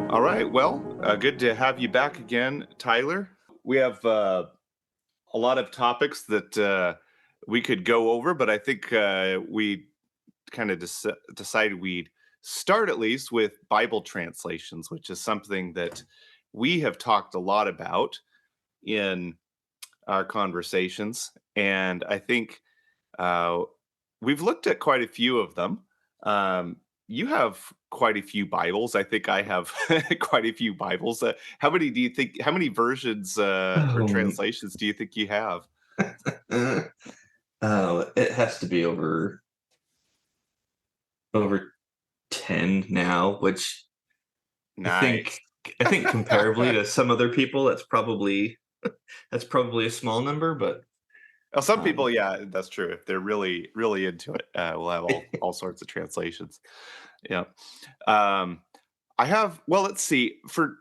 All right. Well, good to have you back again, Tyler. We have a lot of topics that we could go over, but I think we kind of decided we'd start at least with Bible translations, which is something that we have talked a lot about in our conversations. And I think uh, we've looked at quite a few of them. You have quite a few Bibles. I think I have quite a few Bibles. How many do you think? How many versions or Um, translations do you think you have? it has to be over 10 now, which I think Nice. I think comparably to some other people, that's probably a small number, but Well, some um, people, yeah, that's true. If they're really, really into it, we'll have all sorts of translations. Yeah. Um, I have. Well, let's see. For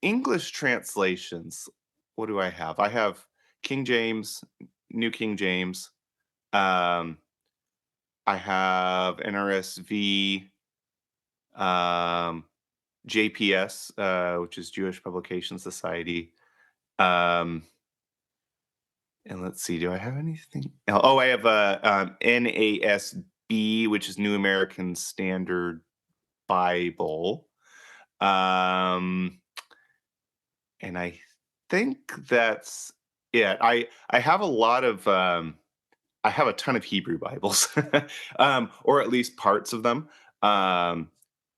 English translations, what do I have? I have King James, New King James. Um, I have NRSV, um, JPS, which is Jewish Publication Society. Um, and let's see, do I have anything? Oh, I have NASB, which is New American Standard Bible. Um, and I think that's it. I have a lot of I have a ton of Hebrew Bibles, or at least parts of them. Um,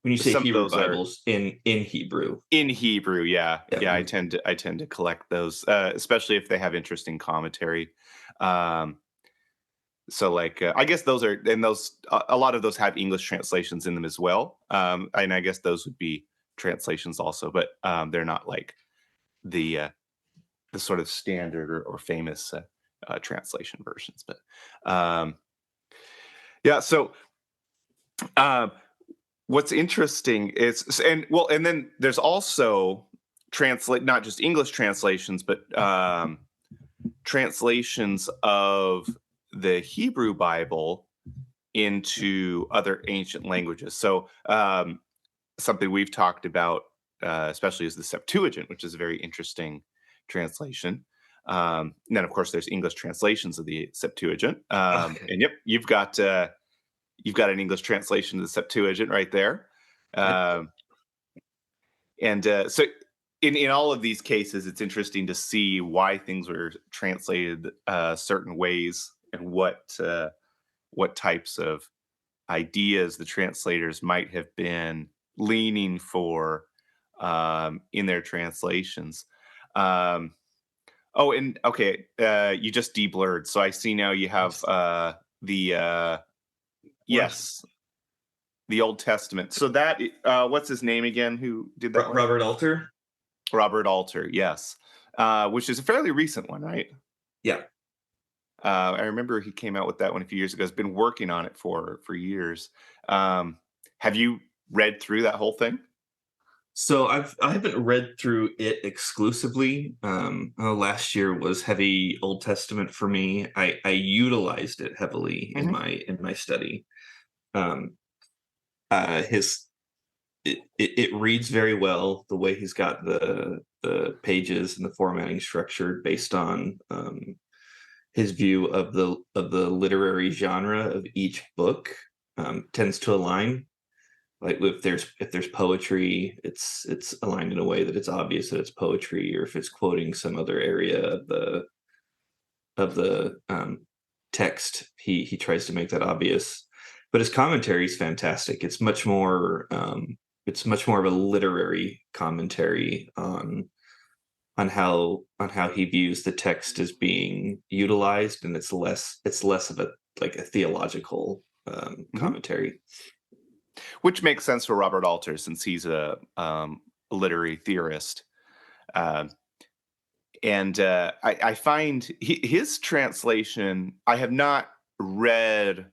when you say some of Hebrew those are Bibles in Hebrew, in Hebrew. Yeah, yeah, yeah. I tend to collect those, especially if they have interesting commentary. Um, so, like, I guess those are, and those a lot of those have English translations in them as well. And I guess those would be translations also, but they're not like the sort of standard or famous translation versions. But yeah, so um, what's interesting is, and well, and then there's also translate not just English translations, but translations of the Hebrew Bible into other ancient languages. So something we've talked about, especially, is the Septuagint, which is a very interesting translation. And then, of course, there's English translations of the Septuagint. okay, And yep, you've got an English translation of the Septuagint right there. yeah, Um, and so, in all of these cases, it's interesting to see why things were translated certain ways and what types of ideas the translators might have been leaning for in their translations. Um, oh, and okay, you just deblurred, so I see now you have nice. the Worst. yes, the Old Testament. So that what's his name again? Who did that one? Robert Alter, Robert Alter. Yes, which is a fairly recent one, right? yeah. I remember he came out with that one a few years ago. Has been working on it for years. Um, have you read through that whole thing? So I haven't read through it exclusively. Last year was heavy Old Testament for me. I utilized it heavily in Hmm. my study. Um, his it reads very well the way he's got the pages and the formatting structured based on his view of the literary genre of each book tends to align. Like if there's poetry, it's aligned in a way that it's obvious that it's poetry, or if it's quoting some other area of the text, he tries to make that obvious. But his commentary is fantastic. It's much more of a literary commentary on how he views the text as being utilized, and it's less of a like a theological Hmm. commentary. Which makes sense for Robert Alter since he's a literary theorist. Um, and I find his translation. I have not read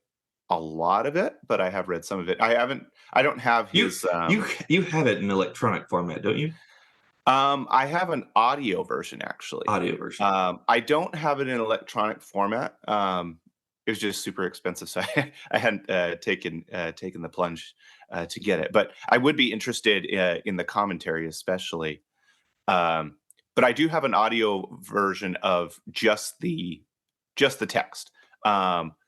a lot of it, but I have read some of it. I haven't. I don't have You his. you you have it in electronic format, don't you? I have an audio version actually. Audio version. I don't have it in electronic format. It was just super expensive, so I hadn't taken the plunge to get it. But I would be interested in the commentary, especially. Um, but I do have an audio version of just the text,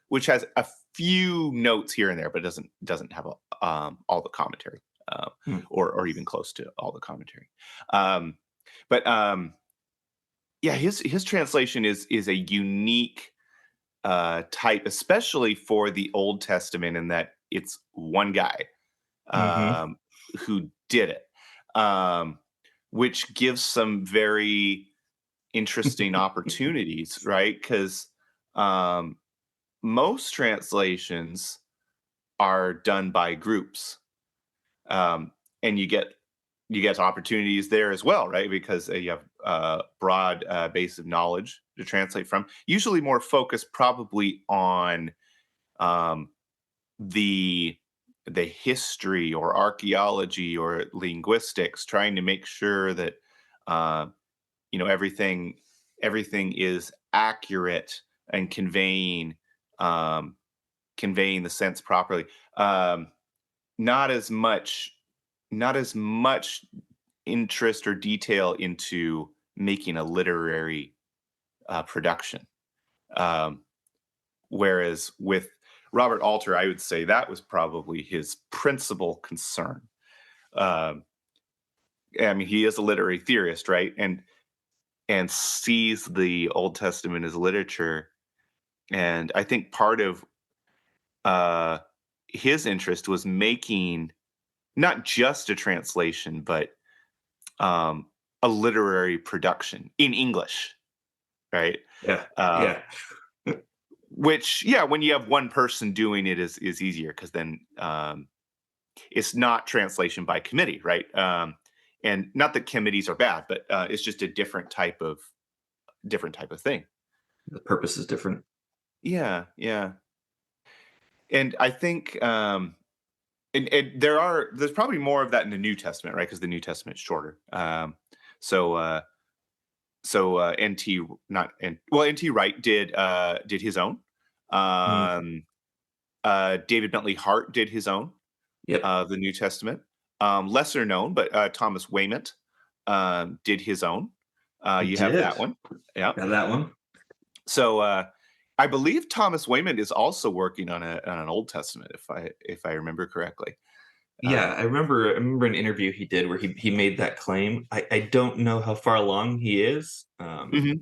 which has a few notes here and there, but doesn't have all the commentary, Hmm. or even close to all the commentary. Um, but yeah, his translation is a unique type, especially for the Old Testament, in that it's one guy Hmm. um, who did it, um, which gives some very interesting opportunities, right? Because um, most translations are done by groups, um, and you get opportunities there as well, right? Because you have a broad base of knowledge to translate from. Usually, more focused probably on um, the the history or archaeology or linguistics, trying to make sure that uh, everything is accurate and um, conveying the sense properly. Um, not as much not as much interest or detail into making a literary production. Um, Whereas with Robert Alter, I would say that was probably his principal concern. Um, I mean, he is a literary theorist, right? And sees the Old Testament as literature. And I think part of uh, his interest was making not just a translation, but um, a literary production in English, right? Yeah. Uh, Yeah. which, yeah, when you have one person doing it is easier, because then it's not translation by committee, right? And not that committees are bad, but it's just a different type of thing. The purpose is different. Yeah, yeah. And I think and there's probably more of that in the New Testament, right? Because the New Testament's shorter. So uh, so NT not and well NT Wright did his own. Mm. Um, David Bentley Hart did his own, Yep. the New Testament. Lesser known, but Thomas Wayment did his own. He You have that did. one. Yeah. Got that one. So I believe Thomas Wayment is also working on an Old Testament, if I remember correctly. Yeah, Um, I remember an interview he did where he made that claim. I don't know how far along he is. mhm.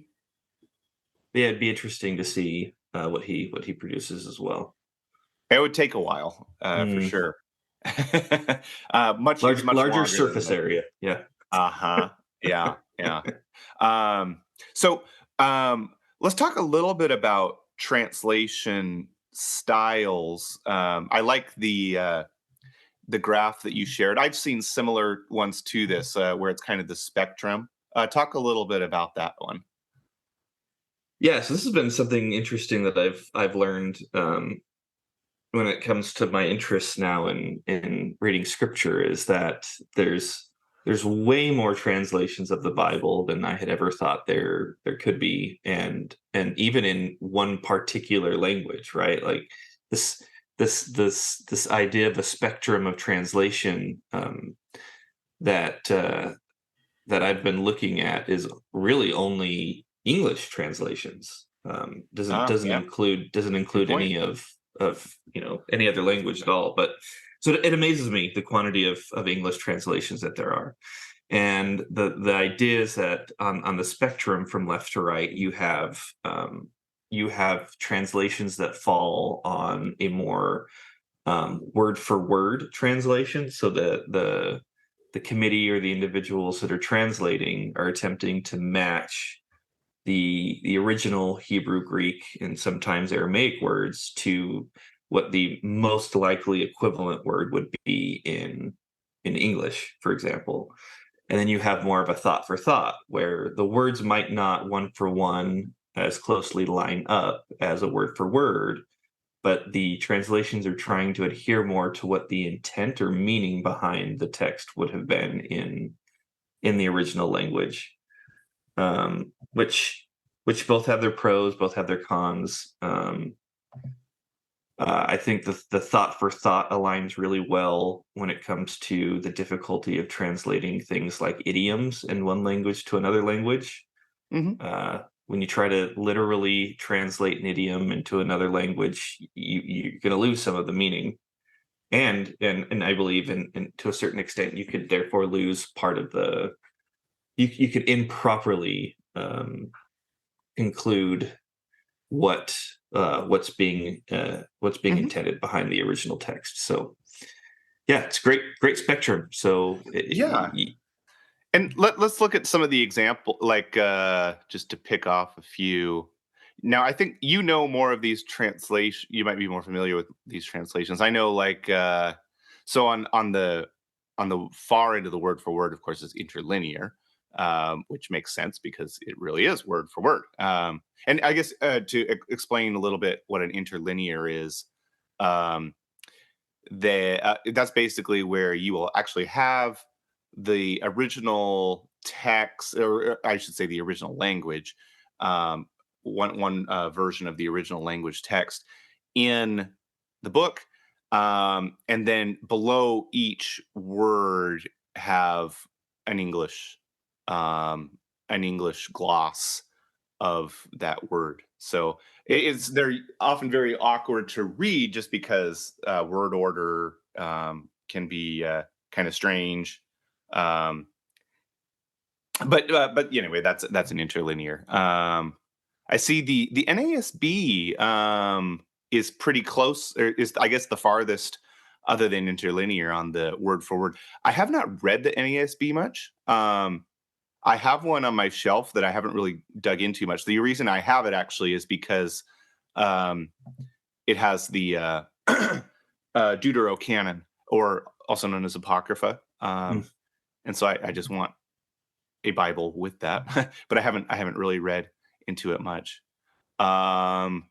But yeah, it'd be interesting to see what he produces as well. It would take a while, for Mm. sure. Much Larger longer than surface the. area. Yeah. Uh-huh. Yeah, yeah. So, let's talk a little bit about translation styles. I like the graph that you shared. I've seen similar ones to this, where it's kind of the spectrum. Talk a little bit about that one. Yeah, so this has been something interesting that I've learned when it comes to my interests now in reading scripture is that there's way more translations of the Bible than I had ever thought there could be, and even in one particular language, right? Like this this idea of a spectrum of translation that that I've been looking at is really only English translations. Doesn't Yeah, good include point. any of any other language at all. But so it amazes me the quantity of English translations that there are. And the idea is that on the spectrum from left to right, you have translations that fall on a more word for word translation. So the committee or the individuals that are translating are attempting to match the original Hebrew, Greek, and sometimes Aramaic words to what the most likely equivalent word would be in English, for example. And then you have more of a thought for thought, where the words might not one for one as closely line up as a word for word, but the translations are trying to adhere more to what the intent or meaning behind the text would have been in the original language, which both have their pros, both have their cons. I think the thought for thought aligns really well when it comes to the difficulty of translating things like idioms in one language to another language. Hmm. When you try to literally translate an idiom into another language, you're going to lose some of the meaning. And I believe in to a certain extent, you could therefore lose part of the you could improperly conclude what what's being Hmm. intended behind the original text. So yeah, it's great spectrum. So Yeah. And let's look at some of the example, like just to pick off a few. Now, I think you know more of these translation. You might be more familiar with these translations. I know, like, so on the far end of the word for word, of course, is interlinear, which makes sense because it really is word for word. And I guess explain a little bit what an interlinear is, um, that's basically where you will actually have the original text, or I should say the original language, um, one version of the original language text in the book, and then below each word have an English um, an English gloss of that word. So they're often very awkward to read just because word order can be kind of strange. Um, but anyway, that's an interlinear. I see the NASB is pretty close, or is I guess the farthest other than interlinear on the word for word. I have not read the NASB much. I have one on my shelf that I haven't really dug into much. The reason I have it actually is because um, it has the Deuterocanon, or also known as Apocrypha, mm, and so I just want a Bible with that. But I haven't really read into it much. Um,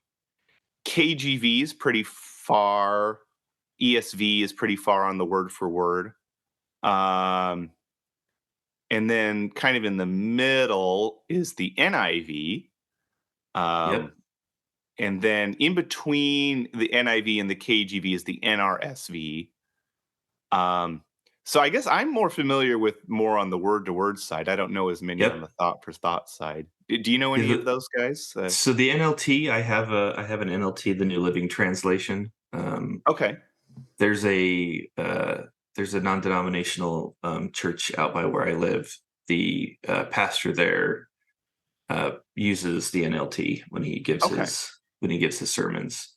KGV is pretty far. ESV is pretty far on the word for word. Um, and then kind of in the middle is the NIV. yep, Um, and then in between the NIV and the KGV is the NRSV. Um, so I guess I'm more familiar with more on the word to word side. I don't know as many on yep. the thought for thought side. Do you know Yeah, any of those guys? so the NLT, I have an NLT, the New Living Translation. Okay. There's a there's a non-denominational church out by where I live. The pastor there uses the NLT Okay. when he gives his sermons.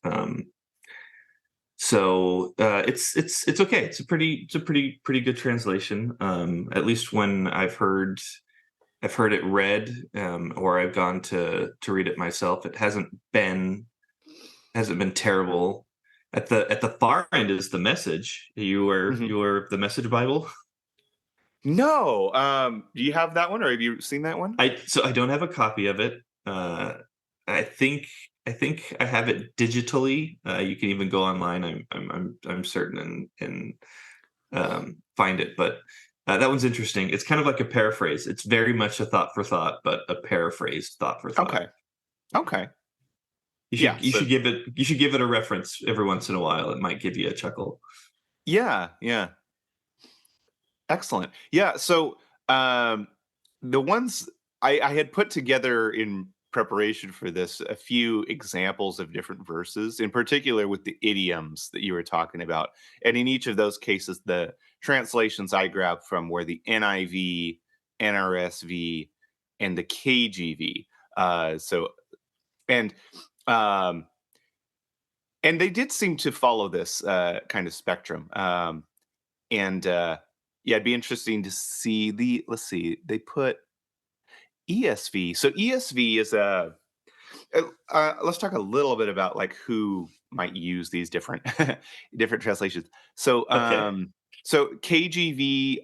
So it's okay. It's a pretty good translation. At least when I've heard it read, or I've gone to read it myself. It hasn't been terrible. At the far end is the Message. Mhm. You are the Message Bible. No. Do you have that one, or have you seen that one? I don't have a copy of it. I think I think I have it digitally. You can even go online. I'm certain and find it. But that one's interesting. It's kind of like a paraphrase. It's very much a thought for thought, but a paraphrased thought for thought. Okay. Okay. Yeah. You So should give it a reference every once in a while. It might give you a chuckle. yeah. Yeah. Excellent. Yeah. So um, the ones I had put together in preparation for this a few examples of different verses, in particular with the idioms that you were talking about. And in each of those cases, the translations I grabbed from were the NIV, NRSV, and the KGV. So and um, and they did seem to follow this kind of spectrum. And yeah, it'd be interesting to see the. Let's see, they put ESV. So ESV is a. Let's talk a little bit about like who might use these different different translations. So Okay. so KGV,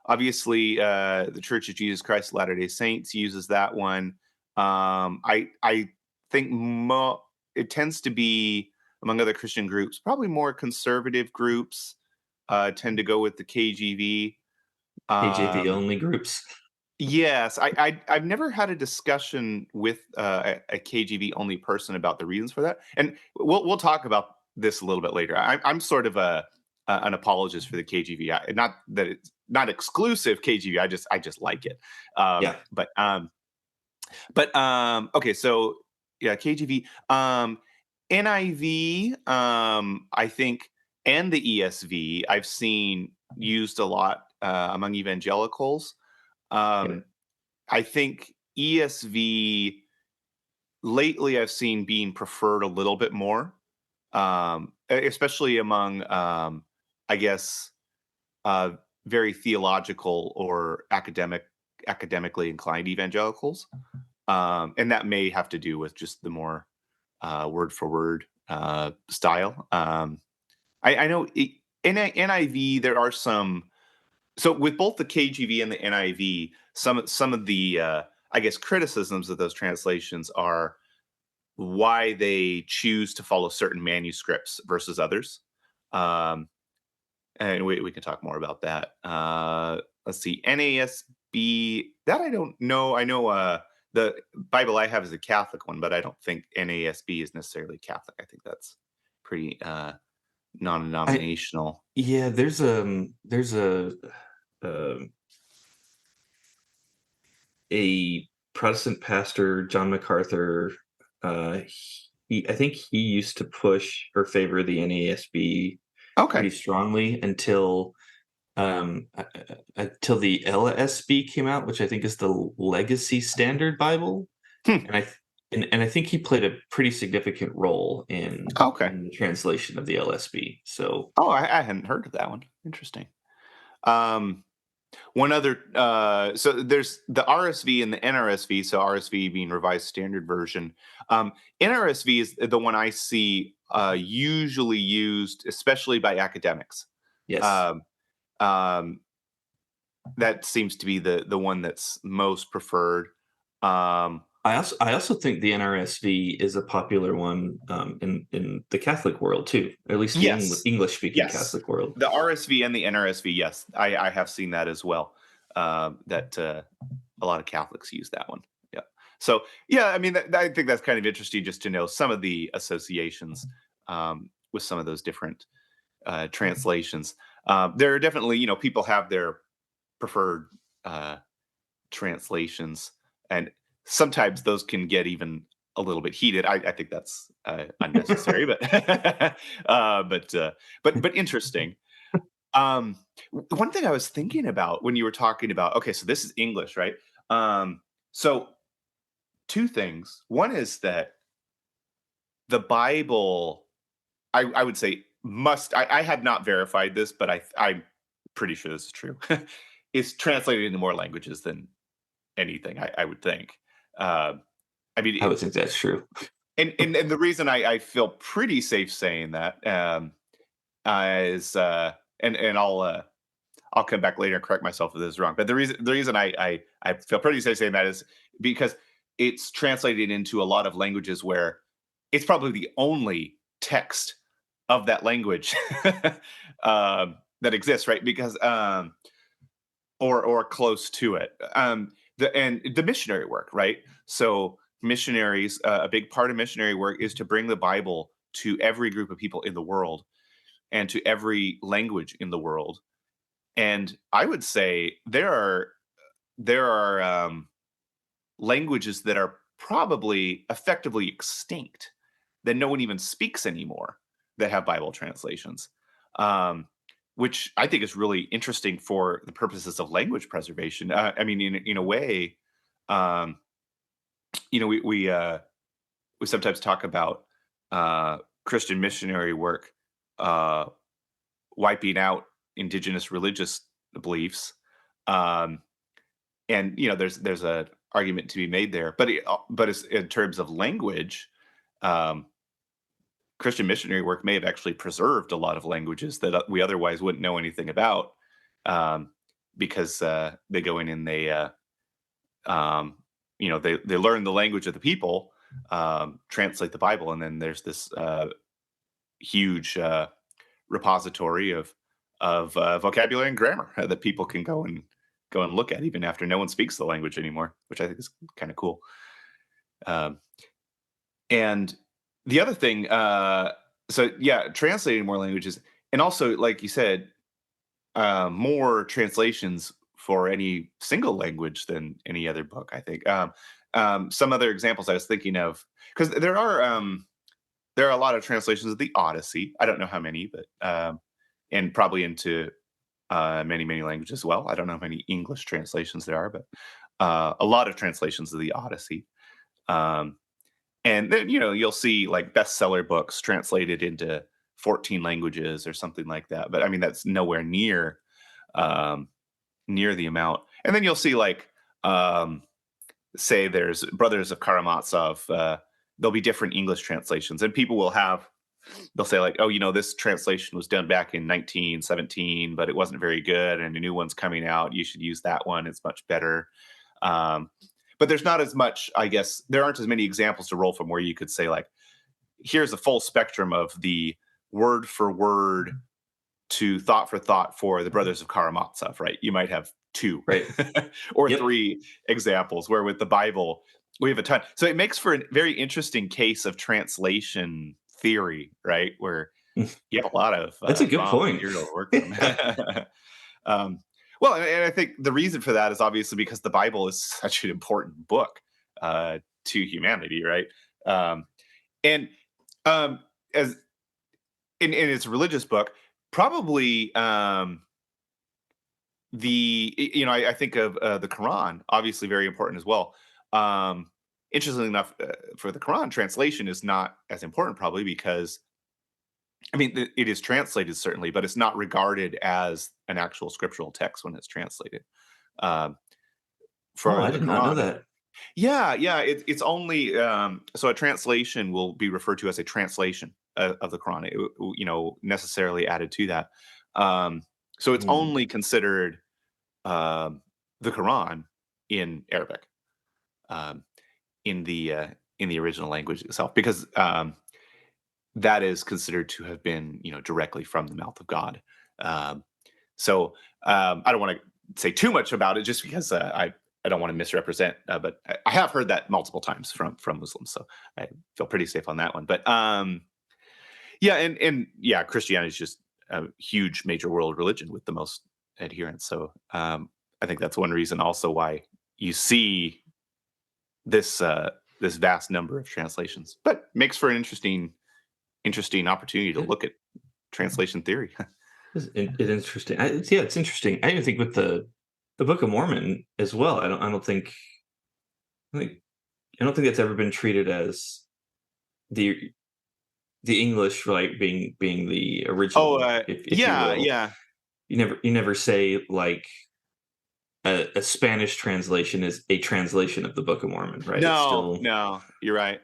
obviously the Church of Jesus Christ of Latter-day Saints uses that one. I think it tends to be among other Christian groups, probably more conservative groups tend to go with the KGV. KJV Um, only groups. yes, I've never had a discussion with a KGV only person about the reasons for that, and we'll talk about this a little bit later. I'm sort of an apologist for the KGV. Not that it's not exclusive KGV. I just like it. Yeah, Okay, so yeah, KGV, NIV, I think, and the ESV I've seen used a lot among evangelicals. yeah. Um, I think ESV lately I've seen being preferred a little bit more, especially among, I guess, uh, very theological or academically inclined evangelicals. And that may have to do with just the more word for word style. I know in NIV there are some. So with both the KGV and the NIV, some of the I guess criticisms of those translations are why they choose to follow certain manuscripts versus others. Um, and we can talk more about that. Let's see, NASB. That I don't know. I know the Bible I have is a Catholic one, but I don't think NASB is necessarily Catholic. I think that's pretty I non-denominational. yeah, there's um a Protestant pastor, John MacArthur. Uh, I think he used to push or favor the NASB Okay. pretty strongly until the LSB came out, which I think is the Legacy Standard Bible, Hmm. and I think he played a pretty significant role Okay. in the translation of the LSB. So Oh, I hadn't heard of that one. Interesting. Um, One other, so there's the RSV and the NRSV. So RSV being Revised Standard Version. NRSV is the one I see usually used, especially by academics. yes, Um, um, that seems to be the one that's most preferred. Um, I also think the NRSV is a popular one in the Catholic world too, or at least the yes, English speaking yes, Catholic world. the RSV and the NRSV. Yes, I have seen that as well. That a lot of Catholics use that one. Yeah. So yeah, I mean, I think that's kind of interesting just to know some of the associations with some of those different translations. There are definitely, people have their preferred uh, translations, and sometimes those can get even a little bit heated. I think that's unnecessary, but but interesting. Um, One thing I was thinking about when you were talking about, okay, so this is English, right? So two things. One is that the Bible, I would say, I had not verified this, but I'm pretty sure this is true. Is translated into more languages than anything. I would think. Uh, I mean, I would think that's true. and the reason I feel pretty safe saying that is, and I'll come back later and correct myself if this is wrong. But the reason I feel pretty safe saying that is because it's translated into a lot of languages where it's probably the only text of that language that exists, right? Because or close to it. The missionary work, right? So missionaries, a big part of missionary work is to bring the Bible to every group of people in the world and to every language in the world. And I would say there are languages that are probably effectively extinct that no one even speaks anymore that have Bible translations, um, which I think is really interesting for the purposes of language preservation. I mean, in a way, um, we sometimes talk about Christian missionary work uh, wiping out indigenous religious beliefs. Um, and there's a argument to be made there, but it's, in terms of language, um, Christian missionary work may have actually preserved a lot of languages that we otherwise wouldn't know anything about, um, because they go in and um, they learn the language of the people, translate the Bible, and then there's this huge repository of of vocabulary and grammar that people can go and look at even after no one speaks the language anymore, which I think is kind of cool. Um, and the other thing, so yeah, translating more languages, and also like you said, more translations for any single language than any other book. I think some other examples I was thinking of, because there are a lot of translations of the Odyssey. I don't know how many, but and probably into many languages as well. I don't know how many English translations there are, but a lot of translations of the Odyssey. Um, and then you'll see like bestseller books translated into 14 languages or something like that. But I mean that's nowhere um, near the amount. And then you'll see like um, say there's Brothers of Karamazov. There'll be different English translations, and people will have they'll say like, oh, this translation was done back in 1917, but it wasn't very good, and a new one's coming out. You should use that one; it's much better. Um, but there's not as much, I guess. There aren't as many examples to roll from where you could say like, here's a full spectrum of the word for word to thought for the Brothers of Karamazov, right? You might have two Right. or Yep. three examples, where with the Bible, we have a ton. So it makes for a very interesting case of translation theory, right? Where you have a lot of That's a good raw point. material to work from. Yeah. um, well, and I think the reason for that is obviously because the Bible is such an important book to humanity, right? Um, and as in its religious book, probably I think of the Quran, obviously very important as well. Um, Interestingly enough, for the Quran, translation is not as important, probably because I mean it is translated certainly, but it's not regarded as an actual scriptural text when it's translated. Um, Oh, for I the did not know Quran, that. yeah, it's only so a translation will be referred to as a translation of the Quran. Necessarily added to that. Um, so it's Hmm. only considered the Quran in Arabic, um, in the uh, in the original language itself, because that is considered to have been directly from the mouth of God. Um, so I don't want to say too much about it, just because I don't want to misrepresent, but I have heard that multiple times from Muslims, so I feel pretty safe on that one. But yeah, and yeah, Christianity is just a huge major world religion with the most adherents. So I think that's one reason also why you see this vast number of translations, but makes for an interesting opportunity to Yeah, look at translation theory. it's interesting. It's interesting. I even think with the Book of Mormon as well. I think I don't think that's ever been treated as the the English, right, being the Oh, original, if you yeah, will. yeah. You never say like a Spanish translation is a translation of the Book of Mormon, right? It's No, still no, you're right.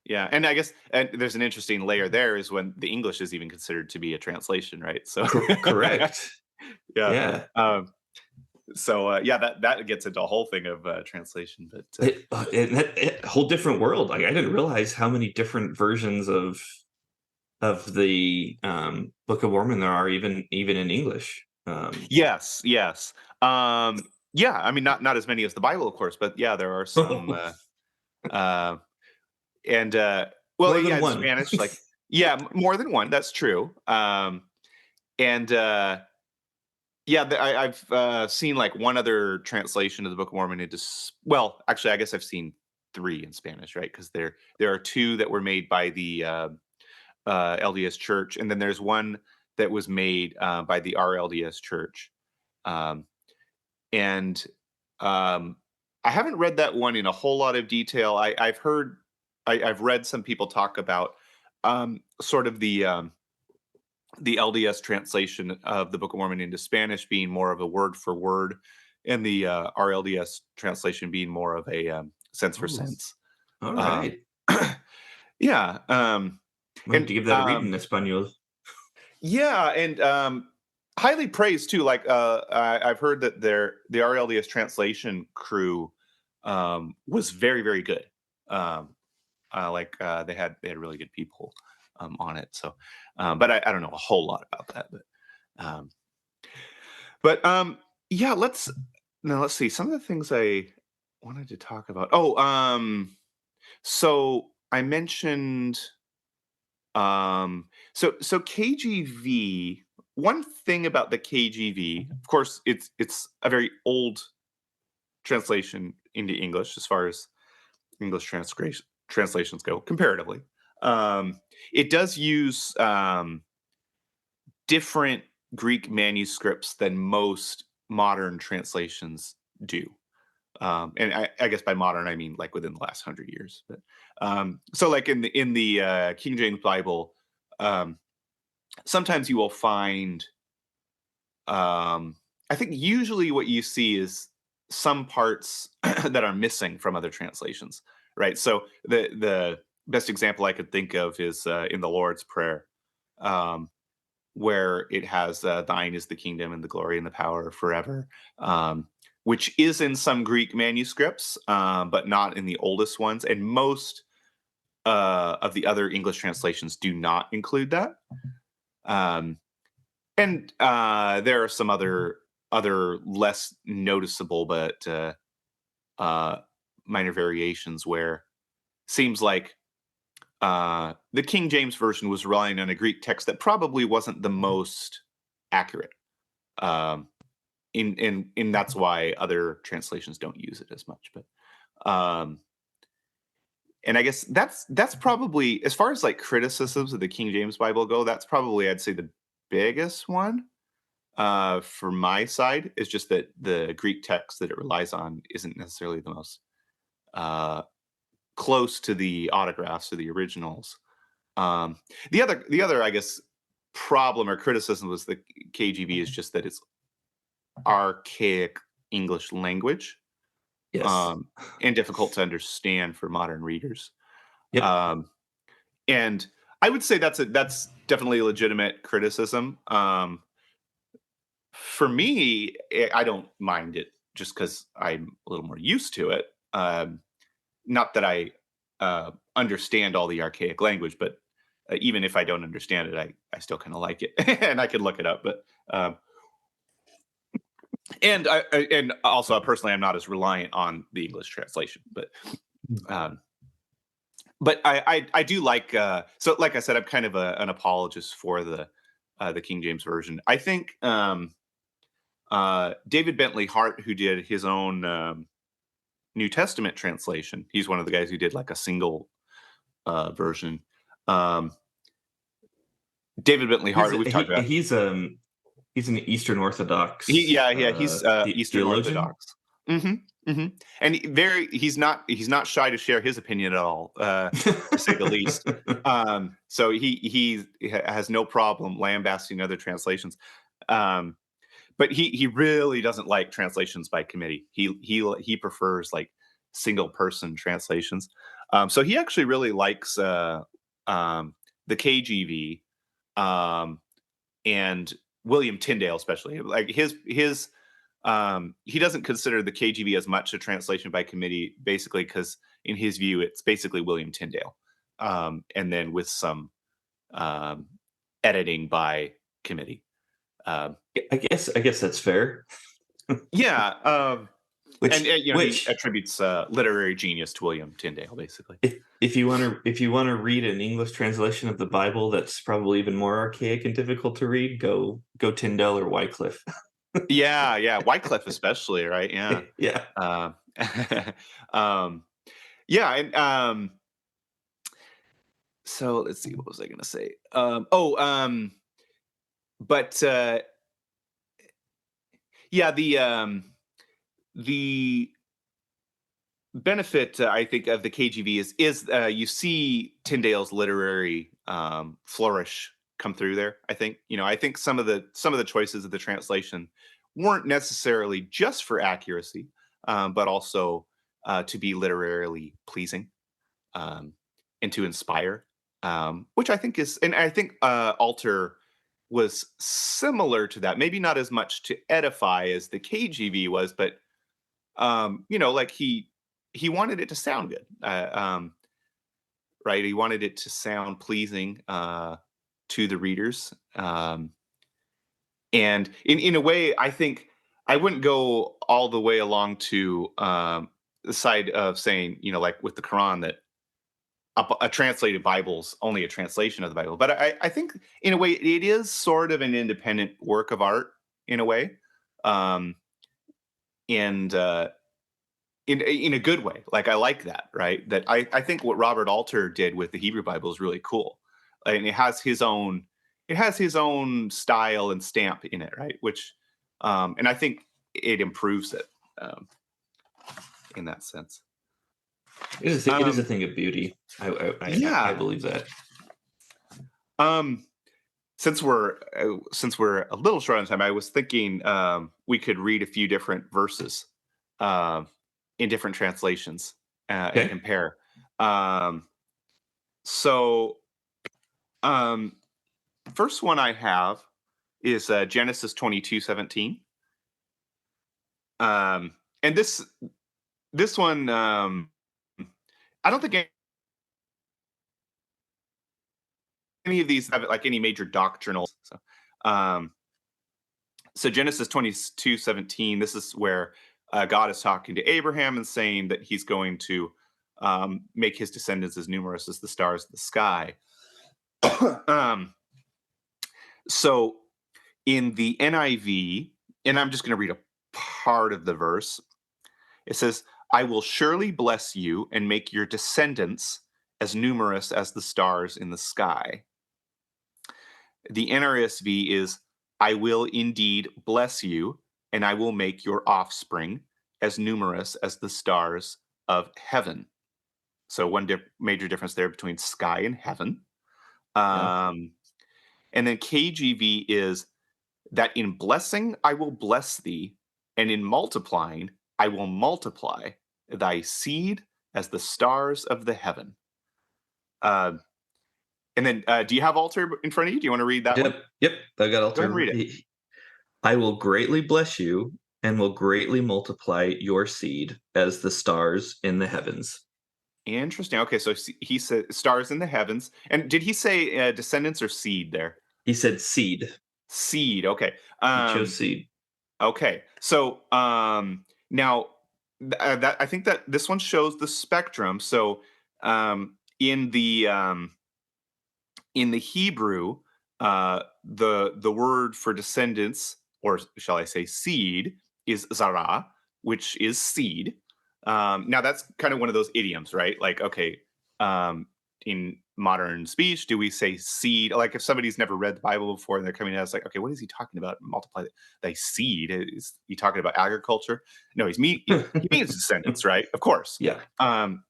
Yeah, and I guess and there's an interesting layer there is when the English is even considered to be a translation, right? So correct. yeah. Yeah. Um, yeah, that gets into a whole thing of translation, but Whole different world. Like I didn't realize how many different versions of the Book of Mormon there are, even in English. yes, yes. Yeah, I mean not as many as the Bible, of course, but yeah, there are some uh and well, More than yeah, in one. Spanish, like yeah, more than one, that's true. And Yeah, I've seen like one other translation of the Book of Mormon into. Well, actually, I guess I've seen three in Spanish, right? Because there are two that were made by the LDS Church, and then there's one that was made by the RLDS Church. Um, and um, I haven't read that one in a whole lot of detail. I've read some people talk about sort of the LDS translation of the Book of Mormon into Spanish being more of a word for word, and the RLDS translation being more of a sense for Oh, sense. all Um, right. yeah, Might have and to give that a read in Espanol. yeah, and highly praised too. Like I've heard that the RLDS translation crew was very good. Um, they had really good people on it. So, but I don't know a whole lot about that. But But yeah, let's see some of the things I wanted to talk about. So I mentioned so KGV. One thing about the KGV, of course, it's a very old translation into English as far as English translations go, comparatively. It does use different Greek manuscripts than most modern translations do. And I guess by modern I mean like within the last 100 years. But so like in the King James Bible, um, sometimes you will find I think usually what you see is some parts that are missing from other translations, right? So the best example I could think of is in the Lord's Prayer, um, where it has "Thine is the kingdom and the glory and the power forever," um, which is in some Greek manuscripts, but not in the oldest ones, and most of the other English translations do not include that. Um, and there are some other less noticeable but uh, minor variations where seems like the King James version was relying on a Greek text that probably wasn't the most accurate. Um, in that's why other translations don't use it as much. But and I guess that's probably as far as like criticisms of the King James Bible go. That's probably I'd say the biggest one for my side is just that the Greek text that it relies on isn't necessarily the most uh, close to the autographs or the originals. Um, the other, I guess, problem or criticism was the KGB is just that it's archaic English language, Yes. um, and difficult to understand for modern readers. Yep. Um, and I would say that's definitely a legitimate criticism. For me, I don't mind it just because I'm a little more used to it. Not that I understand all the archaic language, but even if I don't understand it, I still kind of like it, and I can look it up. But and also personally, I'm not as reliant on the English translation. Um, but I do like so like I said, I'm kind of an apologist for the King James version. I think David Bentley Hart, who did his own New Testament translation, he's one of the guys who did like a single version. Um, David Bentley He's Hart, we've talked he about. he's an Eastern Orthodox Yeah, he's Eastern theologian. Orthodox. Hmm. Hmm. And he's not shy to share his opinion at all, to say the least. So he has no problem lambasting other translations. Um, but he really doesn't like translations by committee. He prefers like single person translations. So he actually really likes the KGV, um, and William Tyndale especially. Like his he doesn't consider the KGV as much a translation by committee, basically because in his view it's basically William Tyndale, and then with some um, editing by committee. Um, I guess that's fair. yeah, and he Which attributes literary genius to William Tyndale, basically. if you want to read an English translation of the Bible that's probably even more archaic and difficult to read, go Tyndale or Wycliffe. Yeah, yeah, Wycliffe especially, right? Yeah. Yeah. Um, um, yeah, and so let's see, what was I going to say? But yeah, the benefit I think of the KGV is you see Tyndale's literary flourish come through there. I think some of the choices of the translation weren't necessarily just for accuracy, but also to be literarily pleasing, um, and to inspire, which I think is, and I think Alter was similar to that. Maybe not as much to edify as the KGV was, but like he wanted it to sound good, right? He wanted it to sound pleasing to the readers, And in a way, I think I wouldn't go all the way along to the side of saying, like with the Quran, that a translated Bible's only a translation of the Bible. But I think in a way it is sort of an independent work of art in a way, um, and in a good way. Like I like that, right? That I think what Robert Alter did with the Hebrew Bible is really cool, and it has his own style and stamp in it, right? Which and I think it improves it um, in that sense. It is a Um, thing of beauty. I yeah. believe that. Um, since we're a little short on time, I was thinking we could read a few different verses uh, in different translations and Okay. compare. Um, so, um, first one I have is Genesis 22:17, and this one I don't think any of these have like any major doctrinal. Um, so Genesis 22:17, this is where God is talking to Abraham and saying that he's going to make his descendants as numerous as the stars of the sky. um, so in the NIV, and I'm just going to read a part of the verse, it says, I will surely bless you and make your descendants as numerous as the stars in the sky. The NRSV is, I will indeed bless you, and I will make your offspring as numerous as the stars of heaven. So, one major difference there between sky and heaven. Yeah. Um, and then KGV is that in blessing I will bless thee, and in multiplying I will multiply thy seed as the stars of the heaven. Uh, and then, do you have Alter in front of you? Do you want to read that one? Yep. I got Go ahead and alter. read it. I will greatly bless you and will greatly multiply your seed as the stars in the heavens. Interesting. Okay, so he said stars in the heavens. And did he say descendants or seed there? He said seed. Seed. Okay. He chose Um, seed. okay. So now that I think that this one shows the spectrum. So um, in the um, in the Hebrew, the word for descendants, or shall I say seed, is zara, which is seed. Now that's kind of one of those idioms, right? Like, okay, um, in modern speech, do we say seed? Like, if somebody's never read the Bible before and they're coming at us, like, okay, what is he talking about? Multiply thy seed. Is he talking about agriculture? No, he means descendants, right? Of course. Yeah. Um,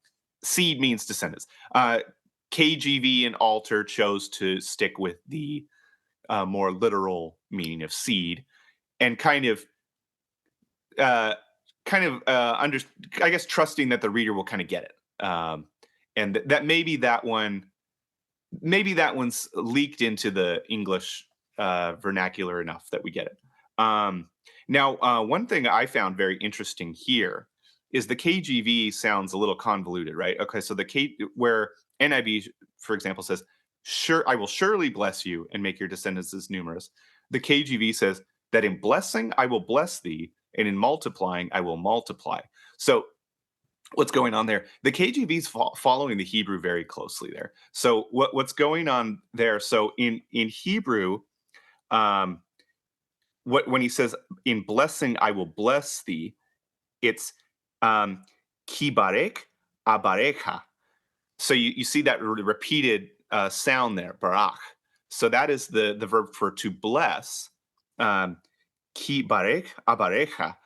seed means descendants. KGV and Alter chose to stick with the more literal meaning of seed and uh, under, I guess, trusting that the reader will kind of get it, and that maybe that one's leaked into the English vernacular enough that we get it. Now, one thing I found very interesting here is the KGV sounds a little convoluted, right? Okay, so the K where NIV, for example, says, "Sure, I will surely bless you and make your descendants as numerous." The KGV says that in blessing I will bless thee, and in multiplying I will multiply. So what's going on there? The KGV is following the Hebrew very closely there. So what's going on there? So in Hebrew, um, when he says in blessing I will bless thee, it's um, kibarek abarecha. So you see that repeated sound there, barak. So that is the verb for to bless. Um, ki barek abareja.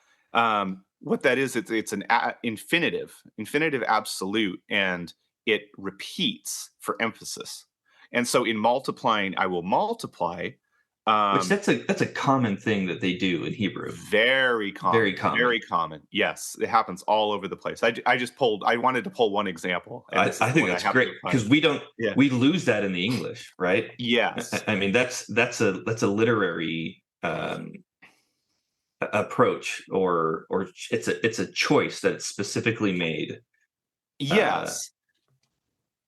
What that is, it's an infinitive absolute, and it repeats for emphasis. And so in multiplying, I will multiply. Which Um, that's a common thing that they do in Hebrew. very Very common, common. very common. Yes, it happens all over the place. I just pulled. I wanted to pull one example, and this is I the think one I that's happened great to find. because Yeah. we lose that in the English, right? Yes. I mean that's a literary approach, or it's a choice that's specifically made. Uh, Yes.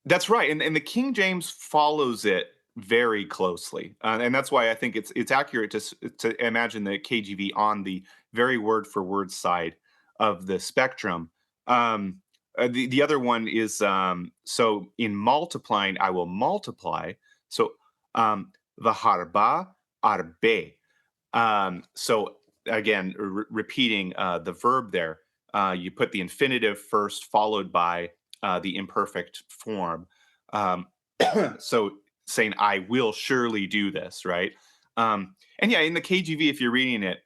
That's right, and the King James follows it very closely, and that's why I think it's accurate to imagine the KGV on the very word for word side of the spectrum. Um, the other one is so in multiplying, I will multiply. So the harba arbe. So again, repeating the verb there, you put the infinitive first, followed by the imperfect form. Um, so saying I will surely do this, right? And yeah, in the KGV, if you're reading it,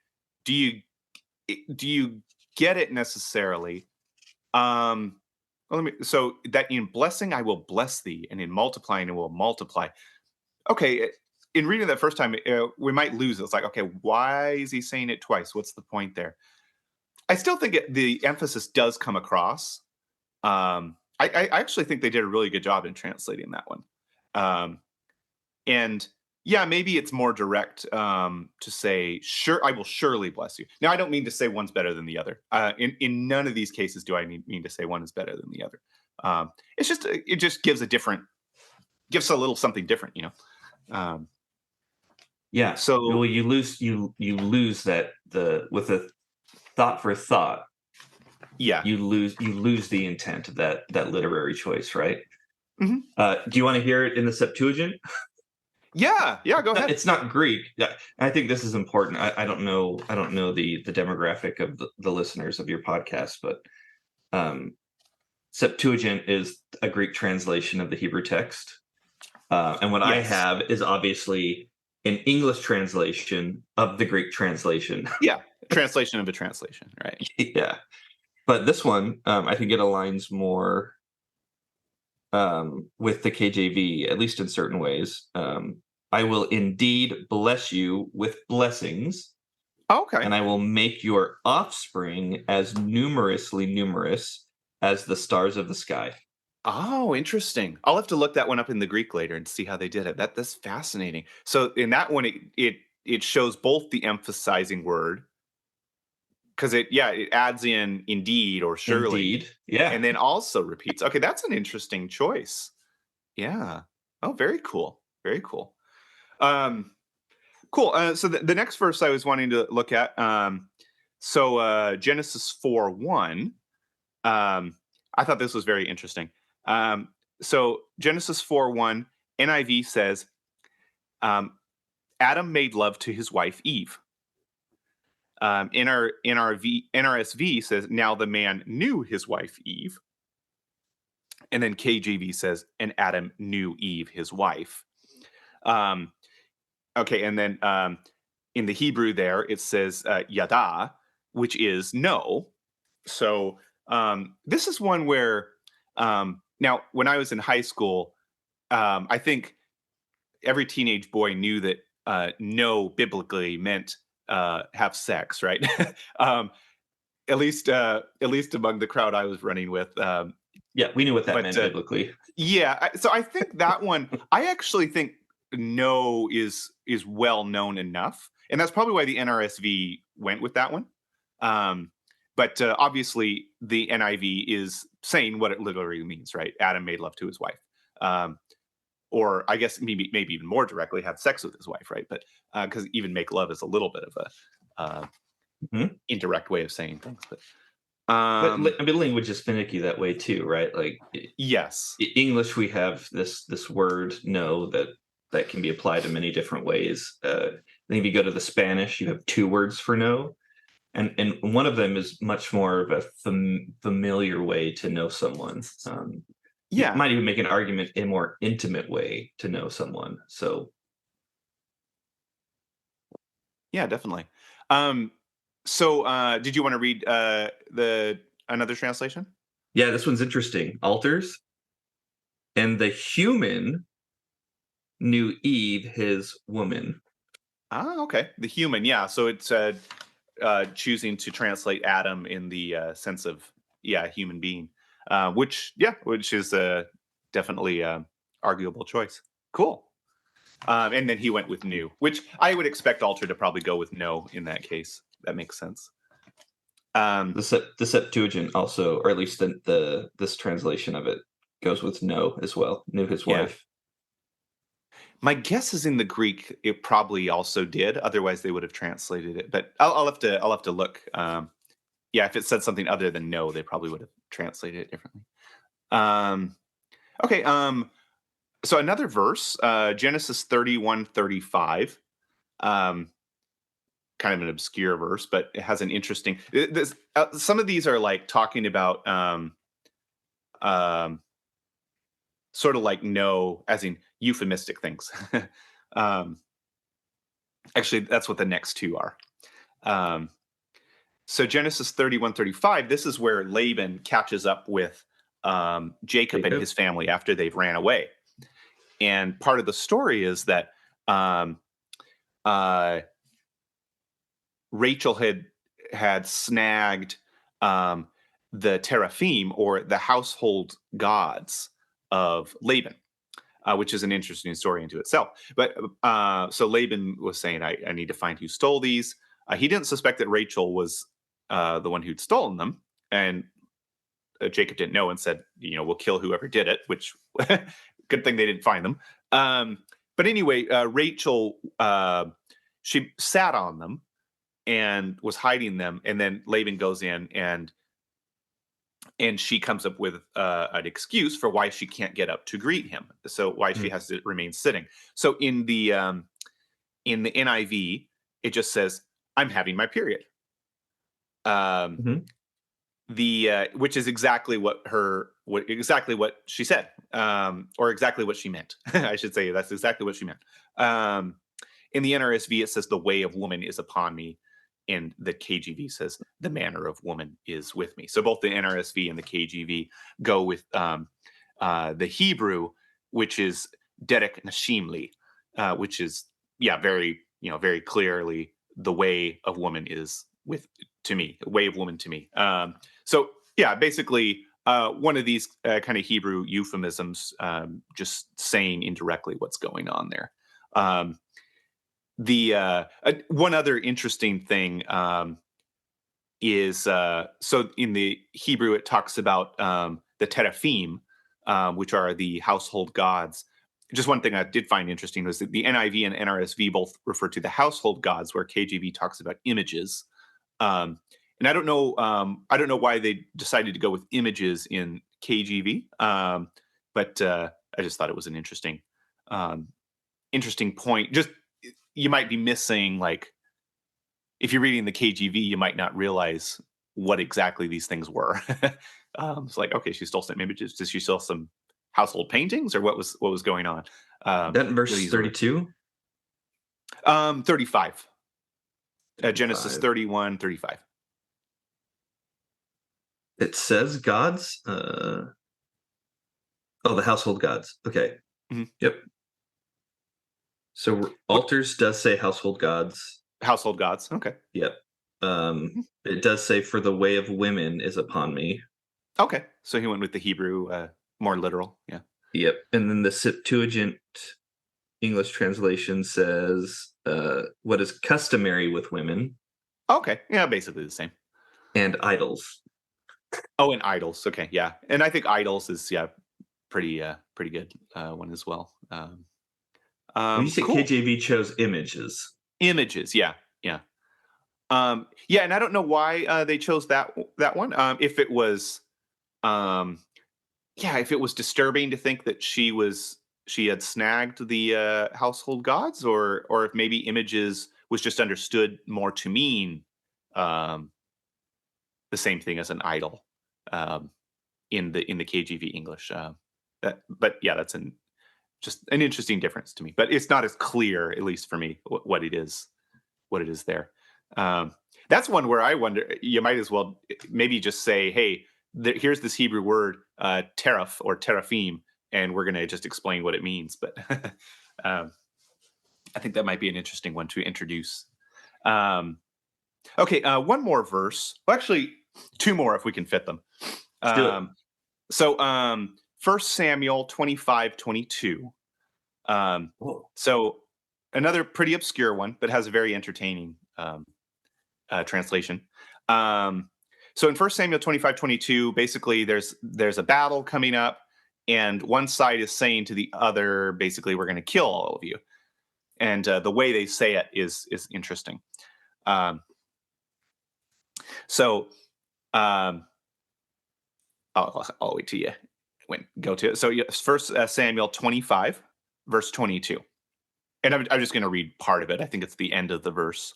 do you do you get it necessarily? Well, so that in blessing I will bless thee, and in multiplying I will multiply. Okay, in reading that first time, we might lose it. It's like, okay, why is he saying it twice? What's the point there? I still think the emphasis does come across. I actually think they did a really good job in translating that one. Um, and yeah, maybe it's more direct to say, "Sure, I will surely bless you." Now, I don't mean to say one's better than the other. In none of these cases do I mean to say one is better than the other. It's just it just gives a little something different, you know. Um, Yeah. Well, so you lose that the with a thought for thought, yeah, you lose the intent of that literary choice, right? hmm Do you want to hear it in the Septuagint? yeah, yeah. Go ahead. It's not Greek. Yeah, I think this is important. I don't know the demographic of the listeners of your podcast, but um, Septuagint is a Greek translation of the Hebrew text, and what I Yes. have is obviously an English translation of the Greek translation. Yeah. Translation of a translation, right? Yeah, but this one, I think it aligns more with the KJV, at least in certain ways. I will indeed bless you with blessings, Okay. and I will make your offspring as numerously numerous as the stars of the sky. Oh, interesting. I'll have to look that one up in the Greek later and see how they did it. That's fascinating. So in that one, it shows both the emphasizing word because it adds in indeed or surely, Indeed. Yeah. and then also repeats. Okay, that's an interesting choice. Yeah. Oh, very cool. Very cool. Um, cool. So the next verse I was wanting to look at. Genesis 4:1. I thought this was very interesting. So Genesis 4:1 NIV says, um, Adam made love to his wife Eve. NRSV says, now the man knew his wife Eve. And then KJV says, and Adam knew Eve, his wife. Um, okay, and then in the Hebrew there, it says yada, which is no. So this is one where now when I was in high school, I think every teenage boy knew that no biblically meant have sex, right? um, at least among the crowd I was running with. Yeah, we knew what that But meant biblically. yeah, so I think that one, I actually think no is well known enough, and that's probably why the NRSV went with that one. Um, but obviously, the NIV is saying what it literally means, right? Adam made love to his wife, or I guess maybe even more directly, have sex with his wife, right? But because even make love is a little bit of a Mhm. indirect way of saying things. But But I mean, language is finicky that way too, right? Like yes, English, we have this word "no" that can be applied in many different ways. Then if you go to the Spanish, you have two words for "no," and one of them is much more of a familiar way to know someone. You yeah, might even make an argument a more intimate way to know someone. So yeah, definitely. Um, did you want to read the another translation? yeah, this one's interesting. Altars and the human knew Eve his woman. Ah, okay. The human, yeah. So it's choosing to translate Adam in the sense of human being, which is definitely arguable choice. Cool. And then he went with new, which I would expect Alter to probably go with no in that case. That makes sense. Um, The Septuagint also, or at least this translation of it, goes with no as well. Knew his yeah. wife. My guess is in the Greek, it probably also did. Otherwise, they would have translated it. But I'll have to look. Yeah, if it said something other than no, they probably would have translated it differently. Um, okay. So another verse, Genesis 31:35. Um, kind of an obscure verse, but it has an interesting. Some of these are like talking about um, sort of like no, as in euphemistic things. um, Actually, that's what the next two are. Um, so Genesis 31:35. This is where Laban catches up with Jacob and Jacob. his family after they've ran away. And part of the story is that um, uh, Rachel had snagged um, the teraphim, or the household gods of Laban, which is an interesting story into itself. But so Laban was saying, I need to find who stole these. He didn't suspect that Rachel was the one who'd stolen them. And Jacob didn't know and said, we'll kill whoever did it, which good thing they didn't find them. But anyway, Rachel, she sat on them and was hiding them. And then Laban goes in and she comes up with an excuse for why she can't get up to greet him. So why she has to remain sitting. So in the NIV, it just says, "I'm having my period." Mm-hmm. The which is exactly what she said, or exactly what she meant. I should say that's exactly what she meant. In the NRSV, it says, "The way of woman is upon me." And the KJV says, "The manner of woman is with me." So both the NRSV and the KJV go with the Hebrew, which is "Derek Nashimli," which is very clearly the way of woman is to me, way of woman to me. So yeah, basically one of these kind of Hebrew euphemisms, just saying indirectly what's going on there. The one other interesting thing is so in the Hebrew it talks about the teraphim, which are the household gods. Just one thing I did find interesting was that the NIV and NRSV both refer to the household gods, where KJV talks about images. And I don't know why they decided to go with images in KJV, but I just thought it was an um, interesting point. Just you might be missing, like, if you're reading the KJV, you might not realize what exactly these things were. It's like, okay, she stole some images. Did she steal some household paintings, or what was going on? That in verse These were 32? 35. Genesis 35. 31:35. It says gods. Oh, the household gods. Okay. Mhm. Yep. So altars does say household gods. Household gods. Okay. Yep. Mhm. It does say, "For the way of women is upon me." Okay. So he went with the Hebrew, more literal. Yeah. Yep. And then the Septuagint English translation says, "What is customary with women Okay. Yeah, basically the same. and idols." Oh, and idols. Okay. Yeah. And I think idols is, pretty good one as well. When you say Cool. KJV chose images. Images. Yeah. Yeah. Yeah, and I don't know why they chose that one. If it was, um, yeah, if it was disturbing to think that she had snagged the household gods, or if maybe images was just understood more to mean um, the same thing as an idol, um, in the KJV English. But yeah, that's just an interesting difference to me. But it's not as clear, at least for me, what it is there. Um, that's one where I wonder, you might as well maybe just say, hey, here's this Hebrew word, teraph or teraphim, and we're going to just explain what it means. But um, I think that might be an interesting one to introduce. Um, okay, one more verse. Well, actually, two more if we can fit them. Let's do it. So 1 Samuel 25:22. Whoa. So another pretty obscure one, but has a very entertaining translation. So in 1 Samuel 25:22, basically there's a battle coming up, and one side is saying to the other, basically, we're going to kill all of you. And the way they say it is interesting. Um, so um, I'll wait till you go to it. So First Samuel 25, verse 22. And I'm just going to read part of it. I think it's the end of the verse.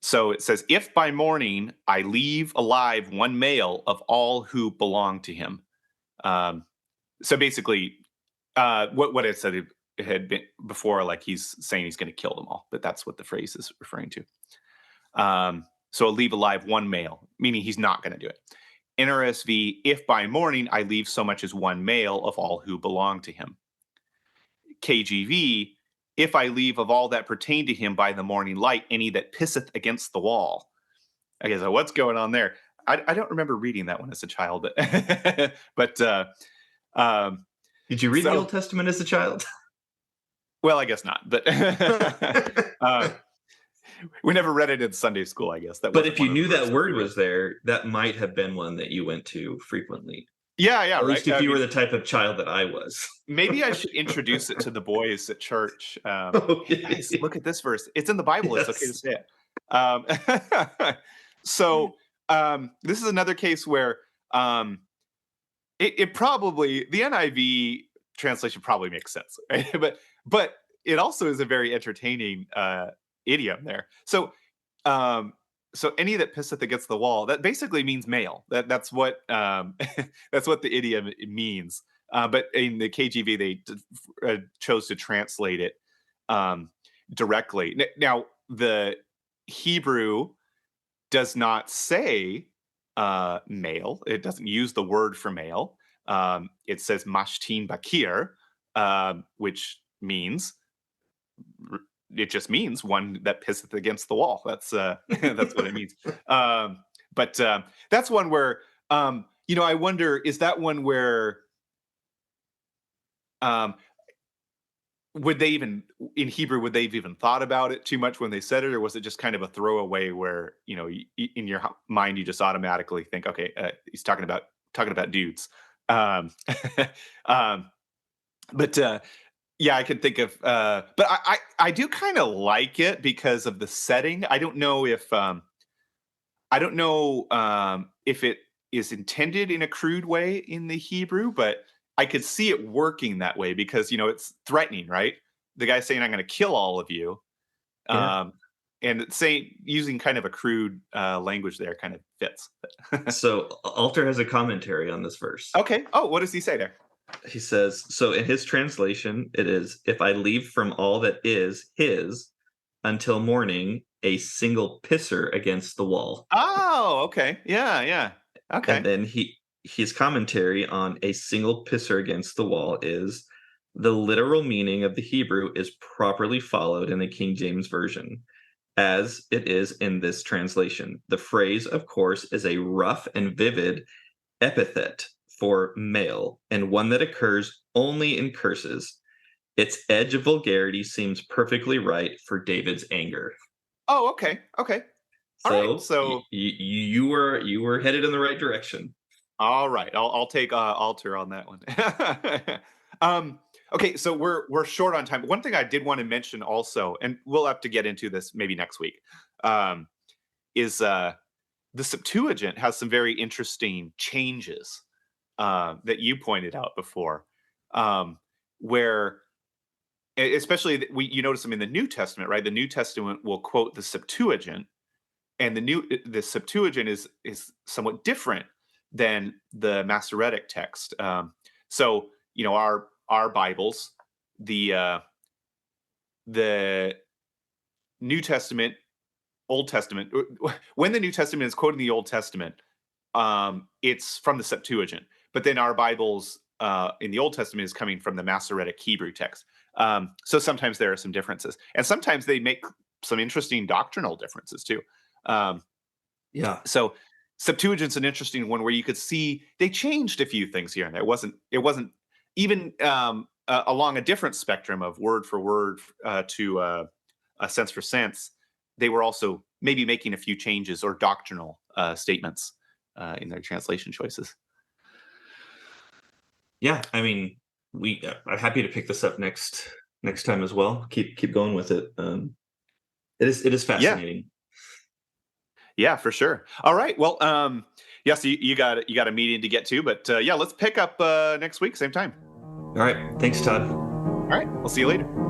So it says, "If by morning I leave alive one male of all who belong to him." Um, so basically, what it said, it had been before, like he's saying he's going to kill them all, but that's what the phrase is referring to. So I'll leave alive one male, meaning he's not going to do it. NRSV, "If by morning I leave so much as one male of all who belong to him." KJV, "If I leave of all that pertain to him by the morning light, any that pisseth against the wall." Okay, so what's going on there? I don't remember reading that one as a child, but Did you read the Old Testament as a child? Well, I guess not, but we never read it in Sunday school, I guess. But if you knew that word was there, that might have been one that you went to frequently. Yeah, At right. least if you were the type of child that I was. Maybe I should introduce it to the boys at church. Hey guys, look at this verse. It's in the Bible. Yes. It's okay to say it. So this is another case where it probably, the NIV translation probably makes sense, right? But it also is a very entertaining idiom there. So any that pisseth against the wall, that basically means male. That's what that's what the idiom means. But in the KJV, they chose to translate it directly. Now, the Hebrew does not say male. It doesn't use the word for male. It says mashtin bakir, which means, it just means one that pisseth against the wall. That's that's what it means. But that's one where I wonder, is that one where would they even, in Hebrew, would they have even thought about it too much when they said it, or was it just kind of a throwaway where in your mind you just automatically think, okay, he's talking about dudes. But yeah, I can think of, but I do kind of like it because of the setting. I don't know if it is intended in a crude way in the Hebrew, but I could see it working that way because it's threatening, right? The guy's saying, "I'm going to kill all of you," Yeah. and using kind of a crude language there kind of fits. So Alter has a commentary on this verse. Okay. Oh, what does he say there? He says, so in his translation, it is, "If I leave from all that is his until morning, a single pisser against the wall." Oh, okay. Yeah. Okay. And then his commentary on "a single pisser against the wall" is, "The literal meaning of the Hebrew is properly followed in the King James Version, as it is in this translation. The phrase, of course, is a rough and vivid epithet for male, and one that occurs only in curses. Its edge of vulgarity seems perfectly right for David's anger." Oh, okay. All right. So you were headed in the right direction. all right, I'll take Alter on that one. Okay, so we're short on time. One thing I did want to mention also, and we'll have to get into this maybe next week, is the Septuagint has some very interesting changes that you pointed out before, where especially you notice them in the New Testament, right? The New Testament will quote the Septuagint, and the Septuagint is somewhat different than the Masoretic text. So our Bibles, the New Testament, Old Testament. When the New Testament is quoting the Old Testament, it's from the Septuagint, but then our Bibles in the Old Testament is coming from the Masoretic Hebrew text. So sometimes there are some differences, and sometimes they make some interesting doctrinal differences too. Yeah. So Septuagint's an interesting one where you could see they changed a few things here and there. It wasn't even along a different spectrum of word for word to a sense for sense. They were also maybe making a few changes or doctrinal statements in their translation choices. Yeah, I mean, I'm happy to pick this up next time as well. Keep going with it. It is Yeah, fascinating. yeah, for sure. All right. Well, yeah, so you got a meeting to get to, but yeah, let's pick up next week, same time. All right, thanks, Todd. All right. We'll see you later.